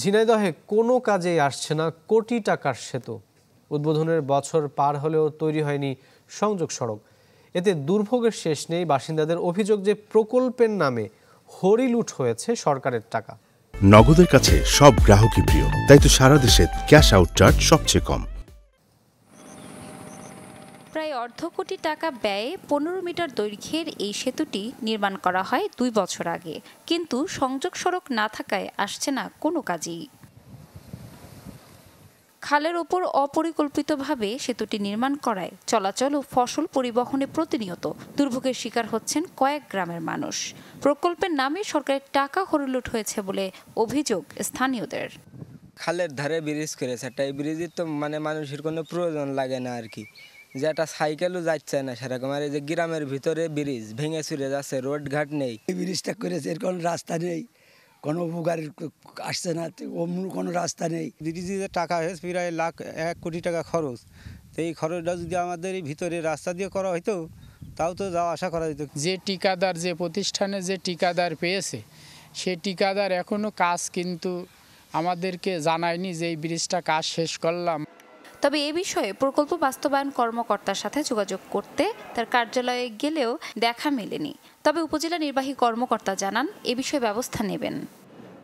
ঝিনাইদহে কোনো কাজেই আসছে না কোটি টাকার সেতু। উদ্বোধনের বছর পার হলেও তৈরি হয়নি সংযোগ সড়ক। এতে দুর্ভোগের শেষ নেই। বাসিন্দাদের অভিযোগ যে প্রকল্পের নামে হরিলুট হয়েছে সরকারের টাকা। নগদের কাছে সব গ্রাহকই প্রিয়, তাই তো সারা দেশে ক্যাশ আউট চার্জ সবচেয়ে কম। প্রায় অর্ধ কোটি টাকা ব্যয়ে 15 মিটার দৈর্ঘ্যের এই সেতুটি নির্মাণ করা হয় 2 বছর আগে, কিন্তু সংযোগ সড়ক না থাকায় আসছে না কোনো কাজই। খালের ওপর অপরিকল্পিতভাবে সেতুটি নির্মাণ করায় চলাচল ও ফসল পরিবহনে প্রতিনিয়ত দুর্ভোগের শিকার হচ্ছেন কয়েক গ্রামের মানুষ। প্রকল্পের নামে সরকারের টাকা হরিলুট হয়েছে বলে অভিযোগ স্থানীয়দের। খালের ধারে ব্রিজ করেছে, একটা এই ব্রিজের তো মানুষের কোনো প্রয়োজন লাগে না আর কি, যে একটা সাইকেলও যাচ্ছে না সেরকম। আর এই যে গ্রামের ভিতরে ব্রিজ ভেঙে চুরে যাচ্ছে, রোড ঘাট নেই। এই ব্রিজটা করেছে, এর কোনো রাস্তা নেই, কোনো গাড়ি আসছে না, অন্য কোনো রাস্তা নেই। ব্রিজে টাকা হয়েছে প্রায় 1 কোটি টাকা খরচ। তো এই খরচটা যদি আমাদের এই ভিতরে রাস্তা দিয়ে করা হইতো তাও তো যাওয়া আসা করা যেত। যে ঠিকাদার, যে প্রতিষ্ঠানে যে ঠিকাদার পেয়েছে, সে ঠিকাদার এখনো কাজ কিন্তু আমাদেরকে জানায়নি যে এই ব্রিজটা কাজ শেষ করলাম। তবে এ বিষয়ে প্রকল্প বাস্তবায়ন কর্মকর্তার সাথে যোগাযোগ করতে তার কার্যালয়ে গেলেও দেখা মেলেনি। তবে উপজেলা নির্বাহী কর্মকর্তা জানান এ বিষয়ে ব্যবস্থা নেবেন।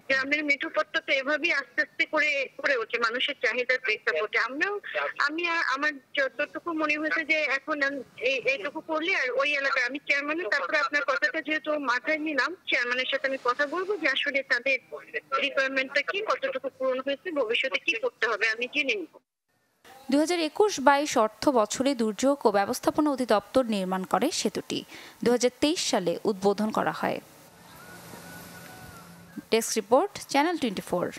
গ্রামের মেঠোপথটা তো এভাবেই আস্তে আস্তে করে ওঠে মানুষের চাহিদার প্রেক্ষাপটে। আমি আমার যতটুকু মনে হয়েছে যে এখন এইটুকু করলে আর ওই এলাকায় আমি চেয়ারম্যানের, তারপরে আপনার কথাটা যেহেতু মাথায় নিলাম, চেয়ারম্যানের সাথে আমি কথা বলবো যে আসলে তাদের রিকোয়ারমেন্টটা কি, কতটুকু পূরণ হয়েছে, ভবিষ্যতে কি করতে হবে আমি জেনে নিব। 2021-22 অর্থ বছরে দুর্যোগ ও ব্যবস্থাপনা অধিদপ্তর নির্মাণ করে সেতুটি। 2023 সালে উদ্বোধন করা হয়। Desk report, channel 24।